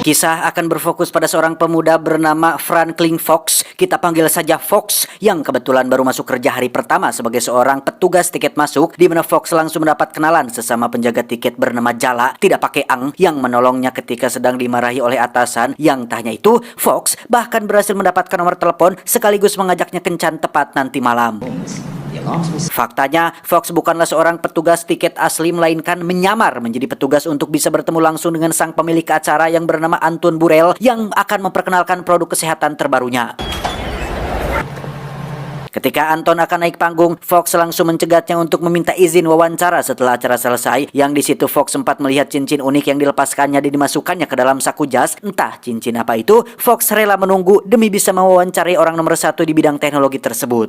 Kisah akan berfokus pada seorang pemuda bernama Franklin Fox, kita panggil saja Fox, yang kebetulan baru masuk kerja hari pertama sebagai seorang petugas tiket masuk, di mana Fox langsung mendapat kenalan sesama penjaga tiket bernama Jala, tidak pakai ang, yang menolongnya ketika sedang dimarahi oleh atasan. Yang tak hanya itu, Fox bahkan berhasil mendapatkan nomor telepon sekaligus mengajaknya kencan tepat nanti malam. Faktanya, Fox bukanlah seorang petugas tiket asli, melainkan menyamar menjadi petugas untuk bisa bertemu langsung dengan sang pemilik acara yang bernama Anton Burrell yang akan memperkenalkan produk kesehatan terbarunya. Ketika Anton akan naik panggung, Fox langsung mencegatnya untuk meminta izin wawancara setelah acara selesai. Yang di situ Fox sempat melihat cincin unik yang dilepaskannya dan dimasukkannya ke dalam saku jas. Entah cincin apa itu, Fox rela menunggu demi bisa mewawancarai orang nomor 1 di bidang teknologi tersebut.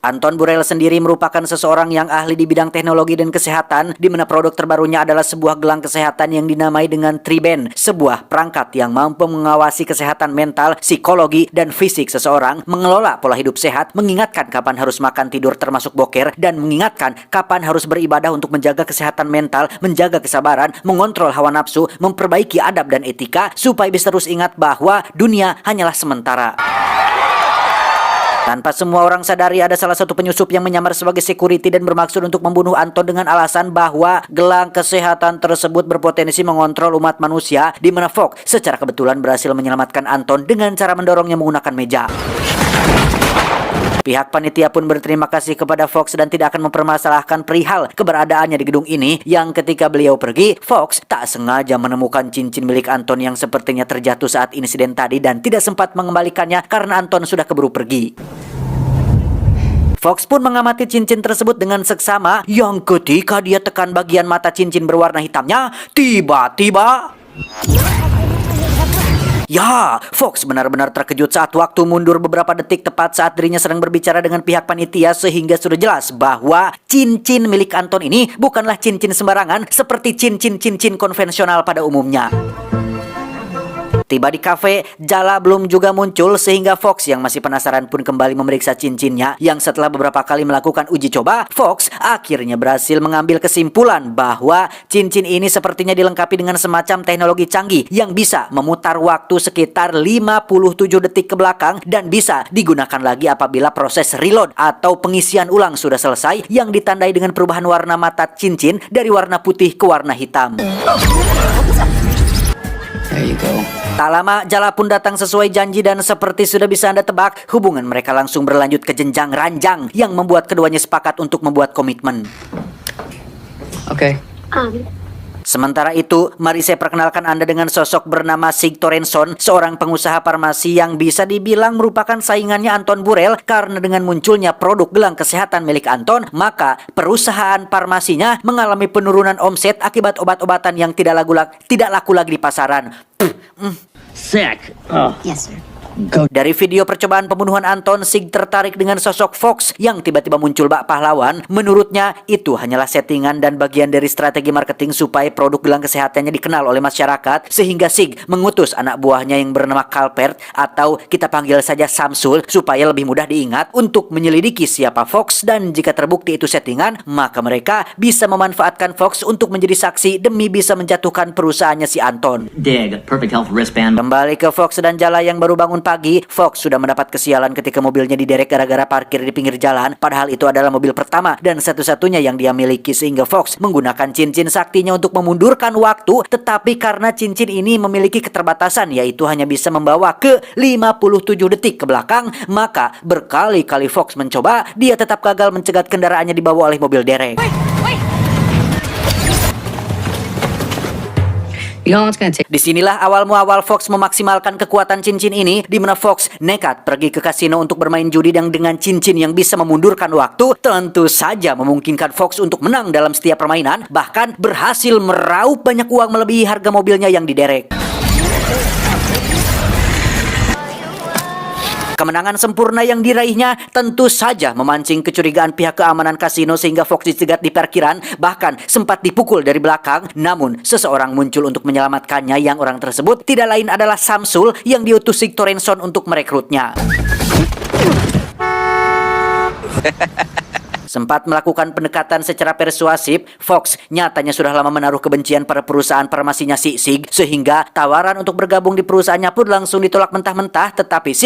Anton Burrell sendiri merupakan seseorang yang ahli di bidang teknologi dan kesehatan, di mana produk terbarunya adalah sebuah gelang kesehatan yang dinamai dengan Tri-Band, sebuah perangkat yang mampu mengawasi kesehatan mental, psikologi, dan fisik seseorang, mengelola pola hidup sehat, mengingatkan kapan harus makan, tidur termasuk boker, dan mengingatkan kapan harus beribadah untuk menjaga kesehatan mental, menjaga kesabaran, mengontrol hawa nafsu, memperbaiki adab dan etika, supaya bisa terus ingat bahwa dunia hanyalah sementara. Tanpa semua orang sadari, ada salah satu penyusup yang menyamar sebagai security dan bermaksud untuk membunuh Anton dengan alasan bahwa gelang kesehatan tersebut berpotensi mengontrol umat manusia, di mana Fox secara kebetulan berhasil menyelamatkan Anton dengan cara mendorongnya menggunakan meja. Pihak panitia pun berterima kasih kepada Fox dan tidak akan mempermasalahkan perihal keberadaannya di gedung ini, yang ketika beliau pergi, Fox tak sengaja menemukan cincin milik Anton yang sepertinya terjatuh saat insiden tadi dan tidak sempat mengembalikannya karena Anton sudah keburu pergi. Fox pun mengamati cincin tersebut dengan seksama, yang ketika dia tekan bagian mata cincin berwarna hitamnya, tiba-tiba... Ya, Fox benar-benar terkejut saat waktu mundur beberapa detik tepat saat dirinya sedang berbicara dengan pihak panitia, sehingga sudah jelas bahwa cincin milik Anton ini bukanlah cincin sembarangan seperti cincin-cincin konvensional pada umumnya. Tiba di kafe, Jala belum juga muncul, sehingga Fox yang masih penasaran pun kembali memeriksa cincinnya, yang setelah beberapa kali melakukan uji coba, Fox akhirnya berhasil mengambil kesimpulan bahwa cincin ini sepertinya dilengkapi dengan semacam teknologi canggih yang bisa memutar waktu sekitar 57 detik ke belakang dan bisa digunakan lagi apabila proses reload atau pengisian ulang sudah selesai, yang ditandai dengan perubahan warna mata cincin dari warna putih ke warna hitam. There you go. Tak lama, Jala pun datang sesuai janji dan seperti sudah bisa Anda tebak, hubungan mereka langsung berlanjut ke jenjang ranjang yang membuat keduanya sepakat untuk membuat komitmen. Oke. Sementara itu, mari saya perkenalkan Anda dengan sosok bernama Sig Torenson, seorang pengusaha farmasi yang bisa dibilang merupakan saingannya Anton Burrell, karena dengan munculnya produk gelang kesehatan milik Anton, maka perusahaan farmasinya mengalami penurunan omset akibat obat-obatan yang tidak laku lagi di pasaran. Sick. Yes, sir. Dari video percobaan pembunuhan Anton, Sig tertarik dengan sosok Fox yang tiba-tiba muncul bak pahlawan. Menurutnya, itu hanyalah settingan dan bagian dari strategi marketing supaya produk gelang kesehatannya dikenal oleh masyarakat, sehingga Sig mengutus anak buahnya yang bernama Calvert, atau kita panggil saja Samsul, supaya lebih mudah diingat untuk menyelidiki siapa Fox, dan jika terbukti itu settingan, maka mereka bisa memanfaatkan Fox untuk menjadi saksi demi bisa menjatuhkan perusahaannya si Anton. Dig. Perfect health wristband. Kembali ke Fox dan Jala yang baru bangun pagi, Fox sudah mendapat kesialan ketika mobilnya diderek gara-gara parkir di pinggir jalan, padahal itu adalah mobil pertama dan satu-satunya yang dia miliki, sehingga Fox menggunakan cincin saktinya untuk memundurkan waktu, tetapi karena cincin ini memiliki keterbatasan, yaitu hanya bisa membawa ke 57 detik ke belakang, maka berkali-kali Fox mencoba, dia tetap gagal mencegat kendaraannya dibawa oleh mobil derek. Disinilah awal muawal Fox memaksimalkan kekuatan cincin ini, di mana Fox nekat pergi ke kasino untuk bermain judi yang dengan cincin yang bisa memundurkan waktu, tentu saja memungkinkan Fox untuk menang dalam setiap permainan, bahkan berhasil meraup banyak uang melebihi harga mobilnya yang diderek. Kemenangan sempurna yang diraihnya tentu saja memancing kecurigaan pihak keamanan kasino, sehingga Fox dicegat di parkiran, bahkan sempat dipukul dari belakang. Namun seseorang muncul untuk menyelamatkannya, yang orang tersebut tidak lain adalah Samsul yang diutus Sig Torenson untuk merekrutnya. Sempat melakukan pendekatan secara persuasif, Fox nyatanya sudah lama menaruh kebencian pada perusahaan farmasinya si Sig, sehingga tawaran untuk bergabung di perusahaannya pun langsung ditolak mentah-mentah. Tetapi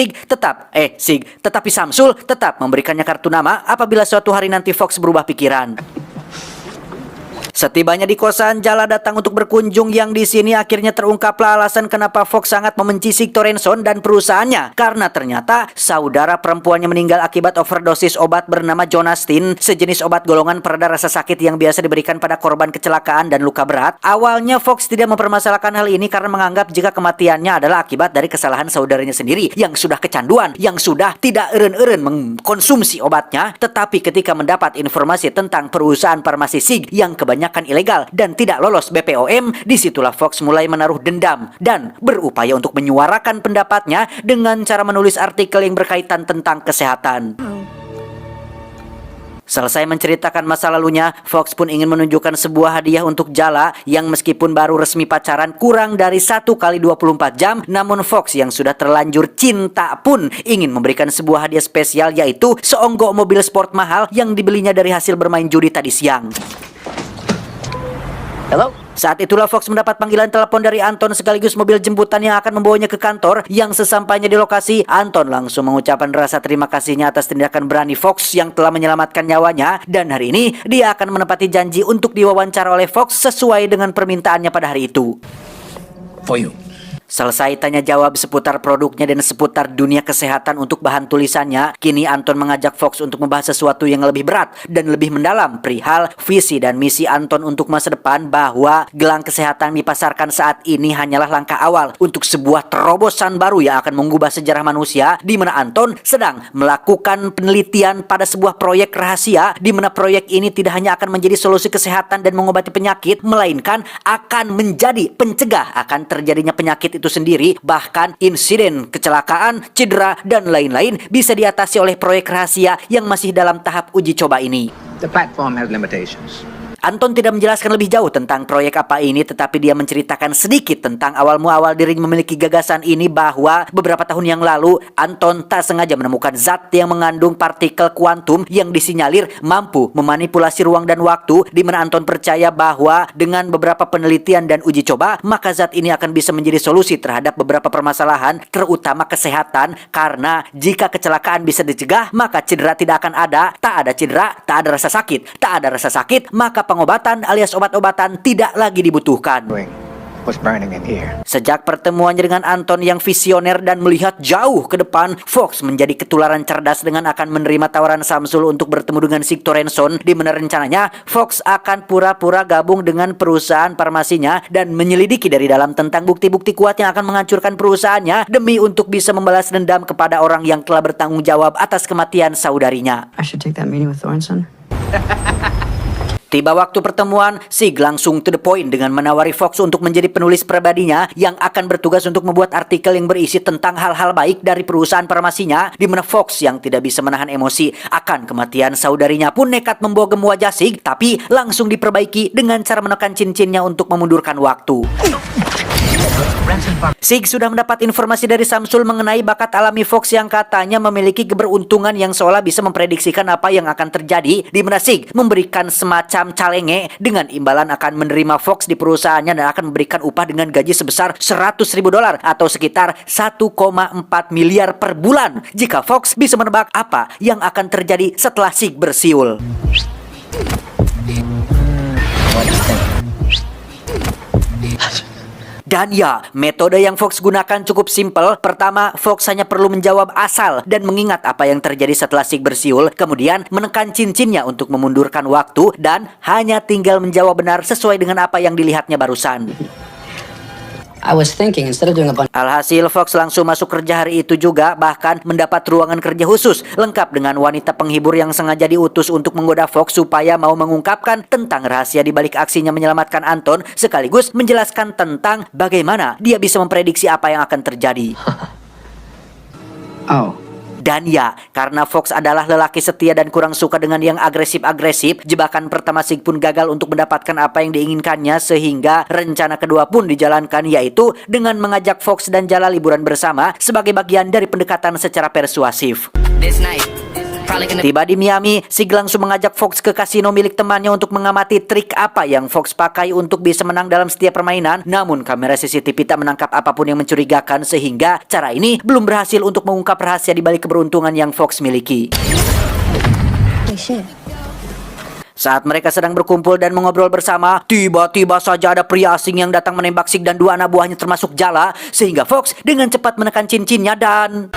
Samsul tetap memberikannya kartu nama apabila suatu hari nanti Fox berubah pikiran. Setibanya di kosan, Jala datang untuk berkunjung yang di sini akhirnya terungkaplah alasan kenapa Fox sangat membenci Sig Torenson dan perusahaannya. Karena ternyata saudara perempuannya meninggal akibat overdosis obat bernama Jonastin, sejenis obat golongan pereda rasa sakit yang biasa diberikan pada korban kecelakaan dan luka berat. Awalnya Fox tidak mempermasalahkan hal ini karena menganggap jika kematiannya adalah akibat dari kesalahan saudaranya sendiri yang sudah kecanduan, yang sudah tidak eren-eren mengkonsumsi obatnya. Tetapi ketika mendapat informasi tentang perusahaan farmasi Sig yang kebanyakan ilegal dan tidak lolos BPOM, disitulah Fox mulai menaruh dendam dan berupaya untuk menyuarakan pendapatnya dengan cara menulis artikel yang berkaitan tentang kesehatan. Selesai menceritakan masa lalunya, Fox pun ingin menunjukkan sebuah hadiah untuk Jala yang meskipun baru resmi pacaran kurang dari 1 kali 24 jam, namun Fox yang sudah terlanjur cinta pun ingin memberikan sebuah hadiah spesial, yaitu seonggok mobil sport mahal yang dibelinya dari hasil bermain judi tadi siang. Hello? Saat itulah Fox mendapat panggilan telepon dari Anton sekaligus mobil jemputan yang akan membawanya ke kantor. Yang sesampainya di lokasi, Anton langsung mengucapkan rasa terima kasihnya atas tindakan berani Fox yang telah menyelamatkan nyawanya. Dan hari ini dia akan menepati janji untuk diwawancara oleh Fox sesuai dengan permintaannya pada hari itu. For you. Selesai tanya jawab seputar produknya dan seputar dunia kesehatan untuk bahan tulisannya, kini Anton mengajak Fox untuk membahas sesuatu yang lebih berat dan lebih mendalam perihal visi dan misi Anton untuk masa depan, bahwa gelang kesehatan dipasarkan saat ini hanyalah langkah awal untuk sebuah terobosan baru yang akan mengubah sejarah manusia, di mana Anton sedang melakukan penelitian pada sebuah proyek rahasia, di mana proyek ini tidak hanya akan menjadi solusi kesehatan dan mengobati penyakit, melainkan akan menjadi pencegah akan terjadinya penyakit itu sendiri. Bahkan insiden kecelakaan, cedera, dan lain-lain bisa diatasi oleh proyek rahasia yang masih dalam tahap uji coba ini. The platform has limitations. Anton tidak menjelaskan lebih jauh tentang proyek apa ini, tetapi dia menceritakan sedikit tentang awal dirinya memiliki gagasan ini, bahwa beberapa tahun yang lalu Anton tak sengaja menemukan zat yang mengandung partikel kuantum yang disinyalir mampu memanipulasi ruang dan waktu, di mana Anton percaya bahwa dengan beberapa penelitian dan uji coba, maka zat ini akan bisa menjadi solusi terhadap beberapa permasalahan, terutama kesehatan, karena jika kecelakaan bisa dicegah, maka cedera tidak akan ada. Tak ada cedera, tak ada rasa sakit. Tak ada rasa sakit, maka pengobatan alias obat-obatan tidak lagi dibutuhkan. What's burning in here? Sejak pertemuannya dengan Anton yang visioner dan melihat jauh ke depan, Fox menjadi ketularan cerdas dengan akan menerima tawaran Samsul untuk bertemu dengan Sig Torenson, di mana rencananya Fox akan pura-pura gabung dengan perusahaan farmasinya dan menyelidiki dari dalam tentang bukti-bukti kuat yang akan menghancurkan perusahaannya demi untuk bisa membalas dendam kepada orang yang telah bertanggung jawab atas kematian saudarinya. I should take that meeting with Thornton. Tiba waktu pertemuan, Sig langsung to the point dengan menawari Fox untuk menjadi penulis pribadinya yang akan bertugas untuk membuat artikel yang berisi tentang hal-hal baik dari perusahaan farmasinya, di mana Fox yang tidak bisa menahan emosi akan kematian saudarinya pun nekat membogem wajah Sig, tapi langsung diperbaiki dengan cara menekan cincinnya untuk memundurkan waktu. Sig sudah mendapat informasi dari Samsul mengenai bakat alami Fox yang katanya memiliki keberuntungan yang seolah bisa memprediksikan apa yang akan terjadi, di mana Sig memberikan semacam calenge dengan imbalan akan menerima Fox di perusahaannya dan akan memberikan upah dengan gaji sebesar $100.000 atau sekitar 1,4 miliar per bulan jika Fox bisa menebak apa yang akan terjadi setelah Sig bersiul. Dan ya, metode yang Fox gunakan cukup simpel. Pertama, Fox hanya perlu menjawab asal dan mengingat apa yang terjadi setelah Sig bersiul, kemudian menekan cincinnya untuk memundurkan waktu, dan hanya tinggal menjawab benar sesuai dengan apa yang dilihatnya barusan. I was thinking instead of doing a bunch. Alhasil Fox langsung masuk kerja hari itu juga, bahkan mendapat ruangan kerja khusus lengkap dengan wanita penghibur yang sengaja diutus untuk menggoda Fox supaya mau mengungkapkan tentang rahasia di balik aksinya menyelamatkan Anton, sekaligus menjelaskan tentang bagaimana dia bisa memprediksi apa yang akan terjadi. Oh. Dan ya, karena Fox adalah lelaki setia dan kurang suka dengan yang agresif-agresif, jebakan pertama Sig pun gagal untuk mendapatkan apa yang diinginkannya, sehingga rencana kedua pun dijalankan, yaitu dengan mengajak Fox dan Jala liburan bersama sebagai bagian dari pendekatan secara persuasif. This night, Probably gonna. Tiba di Miami, Sig langsung mengajak Fox ke kasino milik temannya untuk mengamati trik apa yang Fox pakai untuk bisa menang dalam setiap permainan. Namun kamera CCTV tak menangkap apapun yang mencurigakan sehingga cara ini belum berhasil untuk mengungkap rahasia di balik keberuntungan yang Fox miliki. Holy shit. Saat mereka sedang berkumpul dan mengobrol bersama, tiba-tiba saja ada pria asing yang datang menembak Sig dan dua anak buahnya termasuk Jala, sehingga Fox dengan cepat menekan cincinnya dan...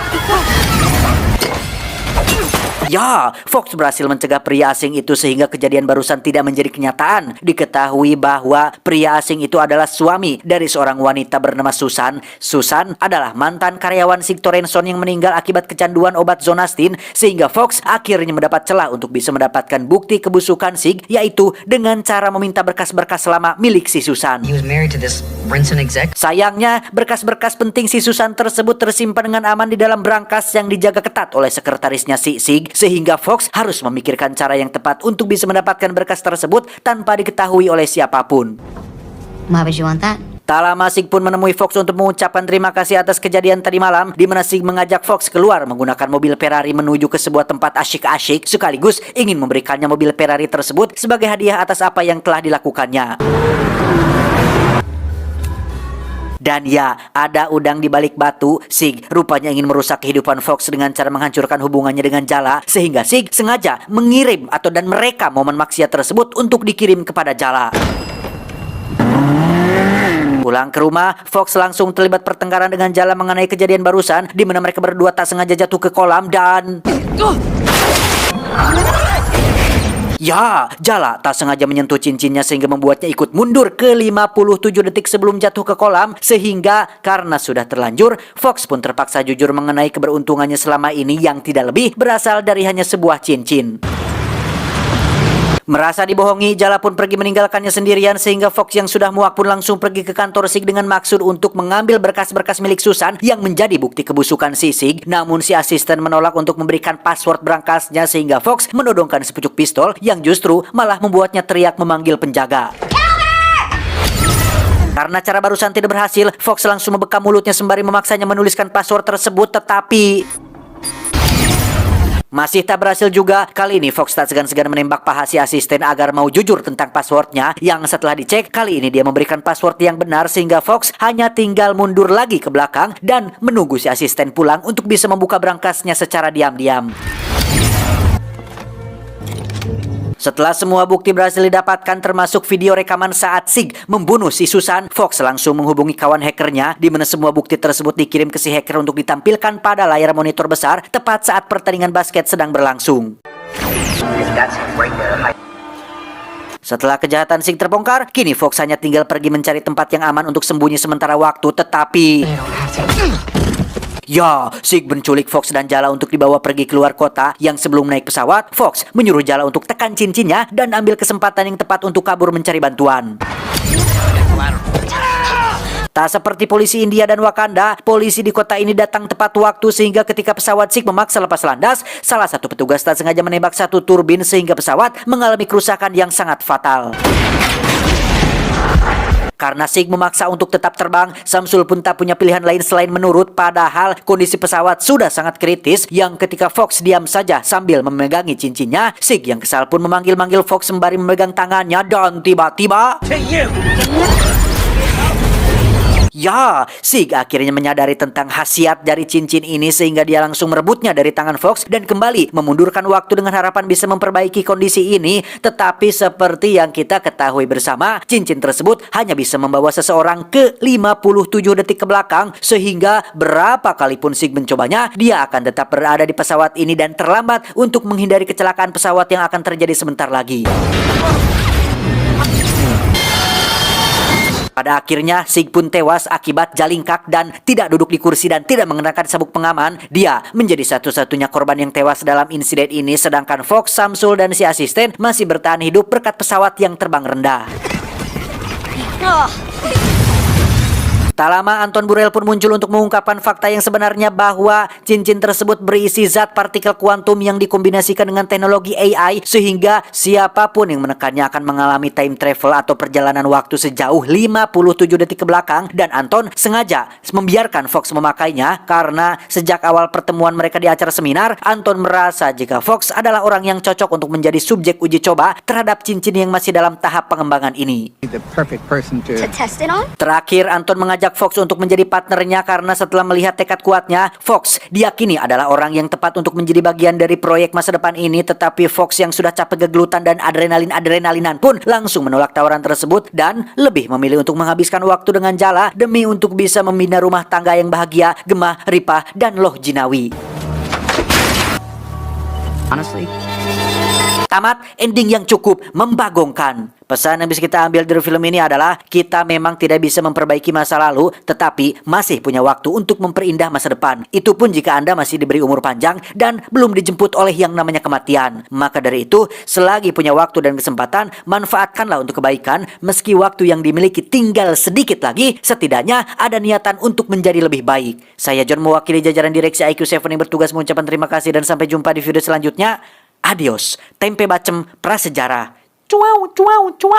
Ya, Fox berhasil mencegah pria asing itu sehingga kejadian barusan tidak menjadi kenyataan. Diketahui bahwa pria asing itu adalah suami dari seorang wanita bernama Susan. Susan adalah mantan karyawan Sig Torenson yang meninggal akibat kecanduan obat Zonastin, sehingga Fox akhirnya mendapat celah untuk bisa mendapatkan bukti kebusukan Sig, yaitu dengan cara meminta berkas-berkas lama milik si Susan. He was married to this Brinson exec. Sayangnya, berkas-berkas penting si Susan tersebut tersimpan dengan aman di dalam brankas yang dijaga ketat oleh sekretarisnya si Sig, sehingga Fox harus memikirkan cara yang tepat untuk bisa mendapatkan berkas tersebut tanpa diketahui oleh siapapun. Why would you want that? Tak lama Sig pun menemui Fox untuk mengucapkan terima kasih atas kejadian tadi malam, di mana Sig mengajak Fox keluar menggunakan mobil Ferrari menuju ke sebuah tempat asyik-asyik, sekaligus ingin memberikannya mobil Ferrari tersebut sebagai hadiah atas apa yang telah dilakukannya. Dan ya, ada udang di balik batu. Sig rupanya ingin merusak kehidupan Fox dengan cara menghancurkan hubungannya dengan Jala, sehingga Sig sengaja mengirim dan merekam momen maksiat tersebut untuk dikirim kepada Jala. Pulang ke rumah, Fox langsung terlibat pertengkaran dengan Jala mengenai kejadian barusan, di mana mereka berdua tak sengaja jatuh ke kolam dan... Ya, Jala tak sengaja menyentuh cincinnya sehingga membuatnya ikut mundur ke 57 detik sebelum jatuh ke kolam, sehingga karena sudah terlanjur, Fox pun terpaksa jujur mengenai keberuntungannya selama ini yang tidak lebih berasal dari hanya sebuah cincin. Merasa dibohongi, Jala pun pergi meninggalkannya sendirian sehingga Fox yang sudah muak pun langsung pergi ke kantor Sig dengan maksud untuk mengambil berkas-berkas milik Susan yang menjadi bukti kebusukan si Sig. Namun si asisten menolak untuk memberikan password berangkasnya sehingga Fox menodongkan sepucuk pistol yang justru malah membuatnya teriak memanggil penjaga. Karena cara barusan tidak berhasil, Fox langsung membekam mulutnya sembari memaksanya menuliskan password tersebut, tetapi... masih tak berhasil juga. Kali ini Fox tak segan-segan menembak paha si asisten agar mau jujur tentang passwordnya, yang setelah dicek kali ini dia memberikan password yang benar sehingga Fox hanya tinggal mundur lagi ke belakang dan menunggu si asisten pulang untuk bisa membuka berangkasnya secara diam-diam. Setelah semua bukti berhasil didapatkan termasuk video rekaman saat Sig membunuh si Susan, Fox langsung menghubungi kawan hackernya, di mana semua bukti tersebut dikirim ke si hacker untuk ditampilkan pada layar monitor besar tepat saat pertandingan basket sedang berlangsung. Setelah kejahatan Sig terbongkar, kini Fox hanya tinggal pergi mencari tempat yang aman untuk sembunyi sementara waktu, tetapi... Ya, Sig menculik Fox dan Jala untuk dibawa pergi keluar kota, yang sebelum naik pesawat, Fox menyuruh Jala untuk tekan cincinnya dan ambil kesempatan yang tepat untuk kabur mencari bantuan. Tak seperti polisi India dan Wakanda, polisi di kota ini datang tepat waktu sehingga ketika pesawat Sig memaksa lepas landas, salah satu petugas tak sengaja menembak satu turbin sehingga pesawat mengalami kerusakan yang sangat fatal. Karena Sig memaksa untuk tetap terbang, Samsul pun tak punya pilihan lain selain menurut, padahal kondisi pesawat sudah sangat kritis, yang ketika Fox diam saja sambil memegangi cincinnya, Sig yang kesal pun memanggil-manggil Fox sembari memegang tangannya dan tiba-tiba... Ya, Sig akhirnya menyadari tentang khasiat dari cincin ini sehingga dia langsung merebutnya dari tangan Fox dan kembali memundurkan waktu dengan harapan bisa memperbaiki kondisi ini. Tetapi seperti yang kita ketahui bersama, cincin tersebut hanya bisa membawa seseorang ke 57 detik ke belakang, sehingga berapa kalipun Sig mencobanya, dia akan tetap berada di pesawat ini dan terlambat untuk menghindari kecelakaan pesawat yang akan terjadi sebentar lagi. Pada akhirnya, Sig pun tewas akibat jalingkak dan tidak duduk di kursi dan tidak mengenakan sabuk pengaman. Dia menjadi satu-satunya korban yang tewas dalam insiden ini, sedangkan Fox, Samsul, dan si asisten masih bertahan hidup berkat pesawat yang terbang rendah. Tak lama Anton Burrell pun muncul untuk mengungkapkan fakta yang sebenarnya bahwa cincin tersebut berisi zat partikel kuantum yang dikombinasikan dengan teknologi AI sehingga siapapun yang menekannya akan mengalami time travel atau perjalanan waktu sejauh 57 detik ke belakang, dan Anton sengaja membiarkan Fox memakainya karena sejak awal pertemuan mereka di acara seminar, Anton merasa jika Fox adalah orang yang cocok untuk menjadi subjek uji coba terhadap cincin yang masih dalam tahap pengembangan ini. The perfect person to Test it on? Terakhir, Anton mengajak Fox untuk menjadi partnernya karena setelah melihat tekad kuatnya, Fox diyakini adalah orang yang tepat untuk menjadi bagian dari proyek masa depan ini. Tetapi Fox yang sudah capek gegelutan dan adrenalinan pun langsung menolak tawaran tersebut dan lebih memilih untuk menghabiskan waktu dengan Jala demi untuk bisa membina rumah tangga yang bahagia, gemah, ripah, dan loh jinawi. Honestly, Tamat ending yang cukup membagongkan. Pesan yang bisa kita ambil dari film ini adalah kita memang tidak bisa memperbaiki masa lalu, tetapi masih punya waktu untuk memperindah masa depan. Itu pun jika Anda masih diberi umur panjang dan belum dijemput oleh yang namanya kematian. Maka dari itu, selagi punya waktu dan kesempatan, manfaatkanlah untuk kebaikan. Meski waktu yang dimiliki tinggal sedikit lagi, setidaknya ada niatan untuk menjadi lebih baik. Saya John, mewakili jajaran direksi IQ7 yang bertugas mengucapkan terima kasih dan sampai jumpa di video selanjutnya. Adios, tempe bacem prasejarah. Cuau, cuau, cuau.